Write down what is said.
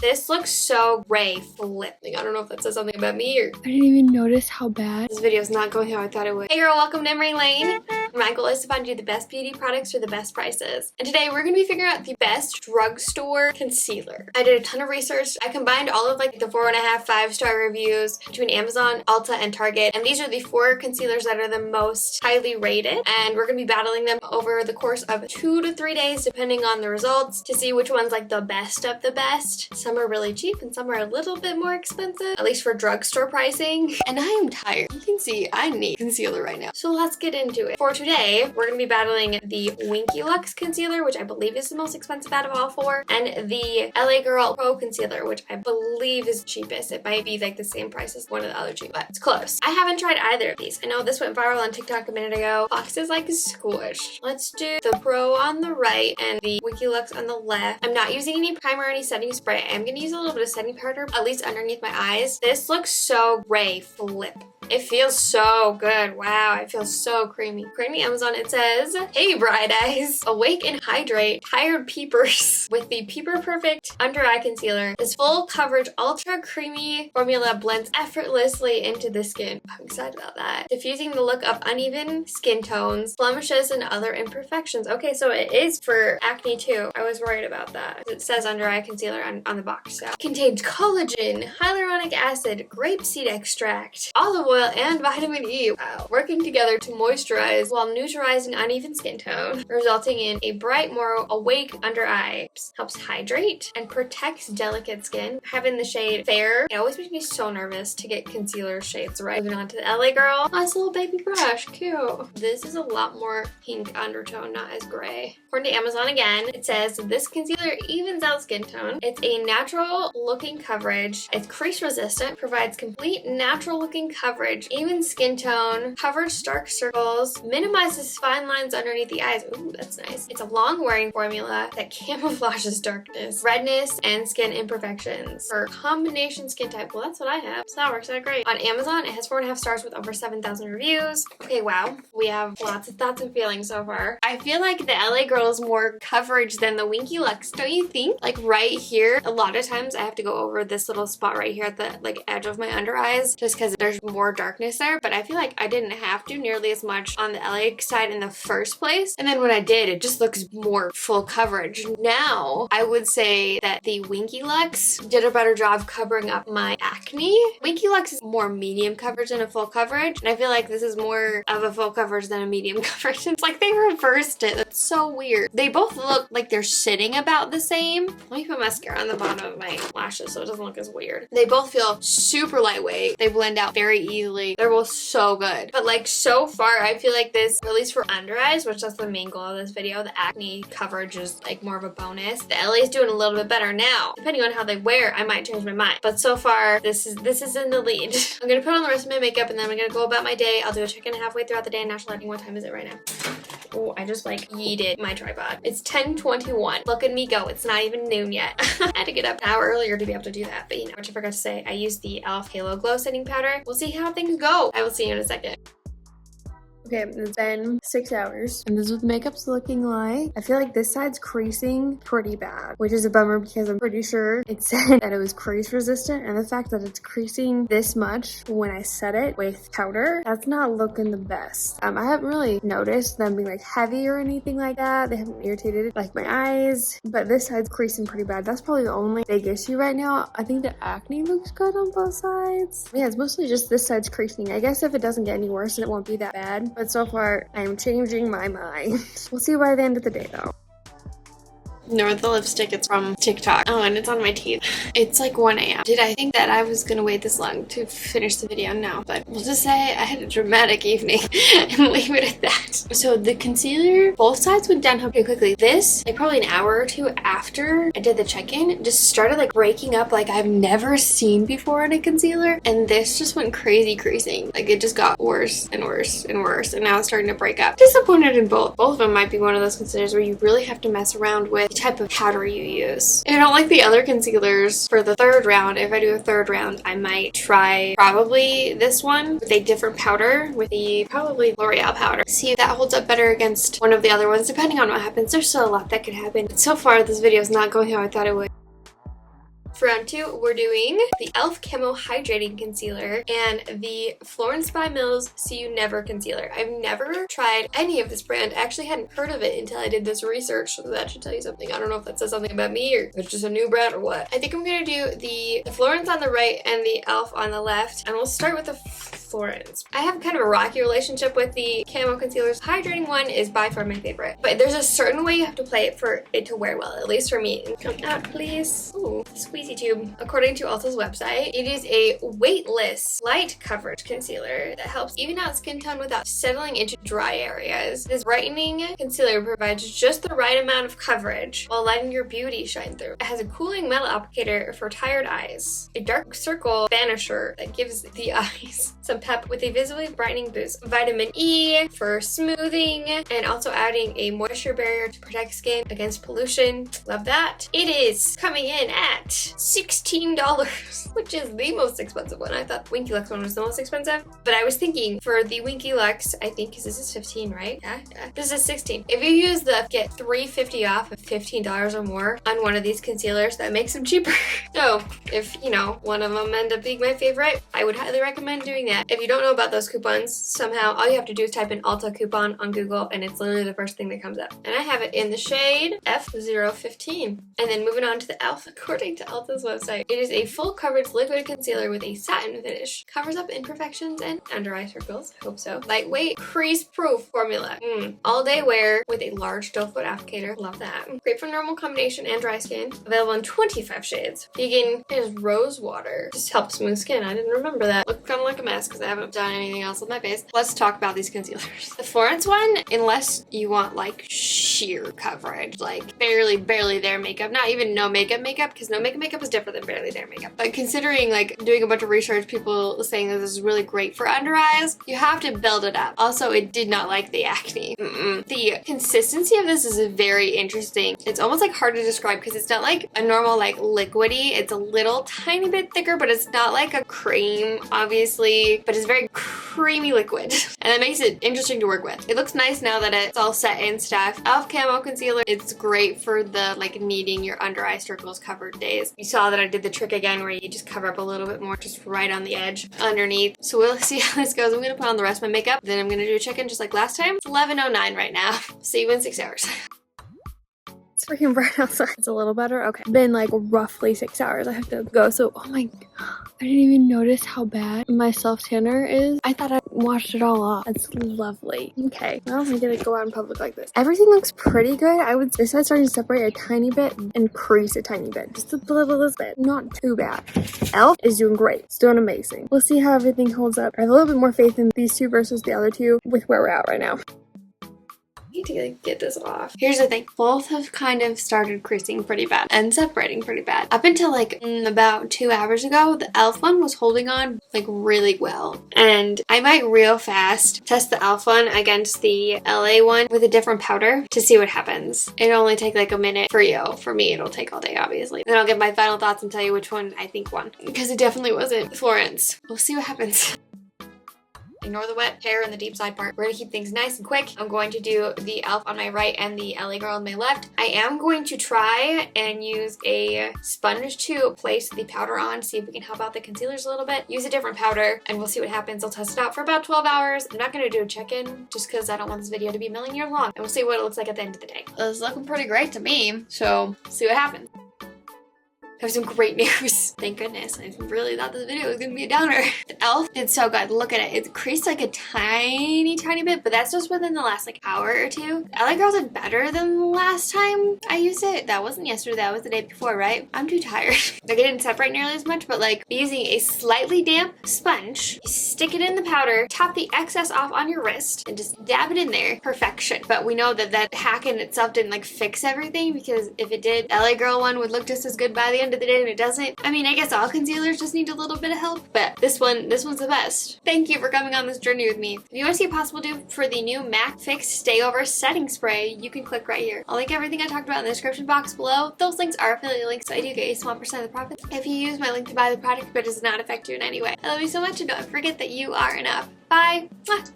This looks so gray flipping. I don't know if that says something about me or... I didn't even notice how bad. This video is not going how I thought it would. Hey girl, welcome to Emmarie Lane. My goal is to find you the best beauty products for the best prices. And today we're going to be figuring out the best drugstore concealer. I did a ton of research. I combined all of like the 4.5, 5-star reviews between Amazon, Ulta, and Target. And these are the 4 concealers that are the most highly rated. And we're going to be battling them over the course of 2 to 3 days, depending on the results, to see which one's like the best of the best. Some are really cheap and some are a little bit more expensive, at least for drugstore pricing. And I am tired. You can see I need concealer right now. So let's get into it. For today, we're going to be battling the Winky Luxe concealer, which I believe is the most expensive out of all 4, and the LA Girl Pro concealer, which I believe is cheapest. It might be like the same price as one of the other two, but it's close. I haven't tried either of these. I know this went viral on TikTok a minute ago. Box is like squished. Let's do the Pro on the right and the Winky Luxe on the left. I'm not using any primer or any setting spray. I'm going to use a little bit of setting powder, at least underneath my eyes. This looks so gray flip. It feels so good. Wow, it feels so creamy. According to Amazon, it says, "Hey, bright eyes, awake and hydrate tired peepers with the Peeper Perfect Under Eye Concealer. This full coverage, ultra creamy formula blends effortlessly into the skin." I'm excited about that. Diffusing the look of uneven skin tones, blemishes, and other imperfections. Okay, so it is for acne too. I was worried about that. It says Under Eye Concealer on the box. So, contains collagen, hyaluronic acid, grapeseed extract, olive oil, and vitamin E. Wow. Working together to moisturize while neutralizing uneven skin tone, resulting in a bright, more awake under eye. Helps hydrate and protects delicate skin. Having the shade Fair, it always makes me so nervous to get concealer shades right. Moving on to the LA Girl. Nice little baby brush. Cute. This is a lot more pink undertone, not as gray. According to Amazon again, it says this concealer evens out skin tone. It's a natural looking coverage. It's crease resistant, provides complete natural looking coverage, even skin tone, covers dark circles, minimizes fine lines underneath the eyes. Ooh, that's nice. It's a long wearing formula that camouflages darkness, redness, and skin imperfections for combination skin type. Well, that's what I have, so that works out great. On Amazon, it has 4.5 stars with over 7,000 reviews. Okay, wow. We have lots of thoughts and feelings so far. I feel like the LA Girl is more coverage than the Winky Luxe, don't you think? Like right here, a lot of times I have to go over this little spot right here at the like edge of my under eyes just because there's more darkness there, but I feel like I didn't have to nearly as much on the LA side in the first place. And then when I did, it just looks more full coverage. Now, I would say that the Winky Luxe did a better job covering up my acne. Winky Luxe is more medium coverage than a full coverage, and I feel like this is more of a full coverage than a medium coverage. It's like they reversed it. That's so weird. They both look like they're sitting about the same. Let me put mascara on the bottom of my lashes so it doesn't look as weird. They both feel super lightweight. They blend out very easily. They're both so good. But like so far, I feel like this, at least for under eyes, which that's the main goal of this video, the acne coverage is like more of a bonus. The LA is doing a little bit better now. Depending on how they wear, I might change my mind. But so far, this is in the lead. I'm gonna put on the rest of my makeup and then I'm gonna go about my day. I'll do a check-in halfway throughout the day and national lighting. What time is it right now? Oh, I just like yeeted my tripod. It's 10:21. Look at me go. It's not even noon yet. I had to get up an hour earlier to be able to do that. But you know, which I forgot to say, I used the Elf Halo Glow setting powder. We'll see how things go. I will see you in a second. Okay, it's been 6 hours, and this is what the makeup's looking like. I feel like this side's creasing pretty bad, which is a bummer because I'm pretty sure it said that it was crease resistant, and the fact that it's creasing this much when I set it with powder, that's not looking the best. I haven't really noticed them being like heavy or anything like that. They haven't irritated like my eyes, but this side's creasing pretty bad. That's probably the only big issue right now. I think the acne looks good on both sides. Yeah, it's mostly just this side's creasing. I guess if it doesn't get any worse, then it won't be that bad. But so far, I'm changing my mind. We'll see by the end of the day, though. Nor the lipstick, it's from TikTok. Oh, and it's on my teeth. It's like 1 a.m. Did I think that I was gonna wait this long to finish the video? No, but we'll just say I had a dramatic evening and leave it at that. So the concealer, both sides went down pretty quickly. This, like probably an hour or two after I did the check-in, just started like breaking up like I've never seen before in a concealer. And this just went crazy creasing. Like it just got worse and worse and worse. And now it's starting to break up. Disappointed in both. Both of them might be one of those concealers where you really have to mess around with type of powder you use. I don't like the other concealers for the third round. If I do a third round, I might try probably this one with a different powder, with the probably L'Oreal powder. See if that holds up better against one of the other ones, depending on what happens. There's still a lot that could happen. But so far, this video is not going how I thought it would. For round 2, we're doing the Elf Camo Hydrating Concealer and the Florence by Mills See You Never Concealer. I've never tried any of this brand. I actually hadn't heard of it until I did this research, so that should tell you something. I don't know if that says something about me or it's just a new brand or what. I think I'm gonna do the Florence on the right and the Elf on the left, and we'll start with the Florence. I have kind of a rocky relationship with the camo concealers. Hydrating one is by far my favorite, but there's a certain way you have to play it for it to wear well, at least for me. Come out, please. Ooh, squeezy tube. According to Ulta's website, it is a weightless, light coverage concealer that helps even out skin tone without settling into dry areas. This brightening concealer provides just the right amount of coverage while letting your beauty shine through. It has a cooling metal applicator for tired eyes, a dark circle banisher that gives the eyes some pep with a visibly brightening boost, vitamin E for smoothing, and also adding a moisture barrier to protect skin against pollution. Love that. It is coming in at $16, which is the most expensive one. I thought Winky Lux one was the most expensive, but I was thinking for the Winky Lux, I think, because this is 15, right? Yeah. This is 16. If you use the get $3.50 off of $15 or more on one of these concealers, that makes them cheaper. So if, you know, one of them end up being my favorite, I would highly recommend doing that. If you don't know about those coupons, somehow all you have to do is type in Ulta coupon on Google and it's literally the first thing that comes up. And I have it in the shade F015. And then moving on to the Elf, according to Ulta's website, it is a full coverage liquid concealer with a satin finish. Covers up imperfections and under eye circles. I hope so. Lightweight, crease-proof formula. All day wear with a large doe foot applicator. Love that. Great for normal combination and dry skin. Available in 25 shades. Vegan is rose water. Just helps smooth skin. I didn't remember that. Look kind of like a mess because I haven't done anything else with my face. Let's talk about these concealers. The Florence one, unless you want like sheer coverage, like barely there makeup, not even no makeup, because no makeup is different than barely there makeup. But considering like doing a bunch of research, people saying that this is really great for under eyes, you have to build it up. Also, it did not like the acne. The consistency of this is very interesting. It's almost like hard to describe because it's not like a normal like liquidy. It's a little tiny bit thicker, but it's not like a cream, obviously, but it's very creamy liquid. And that makes it interesting to work with. It looks nice now that it's all set in stuff. Elf Camo Concealer, it's great for the like needing your under eye circles covered days. You saw that I did the trick again where you just cover up a little bit more, just right on the edge underneath. So we'll see how this goes. I'm gonna put on the rest of my makeup, then I'm gonna do a check-in just like last time. It's 11:09 right now. See you in 6 hours. It's freaking bright outside. It's a little better. Okay. Been like roughly 6 hours. I have to go. So, oh my, I didn't even notice how bad my self tanner is. I thought I washed it all off. It's lovely. Okay. Well, I'm gonna go out in public like this. Everything looks pretty good. I would, this is starting to separate a tiny bit and crease a tiny bit. Just a little bit. Not too bad. Elf is doing great. It's doing amazing. We'll see how everything holds up. I have a little bit more faith in these two versus the other two with where we're at right now. Need to like, get this off. Here's the thing. Both have kind of started creasing pretty bad and separating pretty bad. Up until like about 2 hours ago, the Elf one was holding on like really well. And I might real fast test the Elf one against the LA one with a different powder to see what happens. It'll only take like a minute for you. For me, it'll take all day, obviously. Then I'll give my final thoughts and tell you which one I think won. Because it definitely wasn't Florence. We'll see what happens. Ignore the wet hair and the deep side part. We're gonna keep things nice and quick. I'm going to do the Elf on my right and the LA girl on my left. I am going to try and use a sponge to place the powder on, see if we can help out the concealers a little bit. Use a different powder and we'll see what happens. I'll test it out for about 12 hours. I'm not gonna do a check-in just because I don't want this video to be a million years long. And we'll see what it looks like at the end of the day. It's looking pretty great to me, so see what happens. I have some great news. Thank goodness. I really thought this video was gonna be a downer. The Elf did so good. Look at it. It creased like a tiny bit, but that's just within the last like hour or two. LA Girl did better than the last time I used it. That wasn't yesterday, that was the day before, right? I'm too tired. Like it didn't separate nearly as much, but like using a slightly damp sponge, you stick it in the powder, tap the excess off on your wrist, and just dab it in there. Perfection. But we know that that hack in itself didn't like fix everything, because if it did, LA Girl one would look just as good by the end of the day, and it doesn't. I mean, I guess all concealers just need a little bit of help, but this one's the best. Thank you for coming on this journey with me. If you want to see a possible dupe for the new MAC Fix Stay Over Setting Spray, you can click right here. I'll link everything I talked about in the description box below. Those links are affiliate links, so I do get a small percent of the profits if you use my link to buy the product, but it does not affect you in any way. I love you so much, and don't forget that you are enough. Bye! Mwah.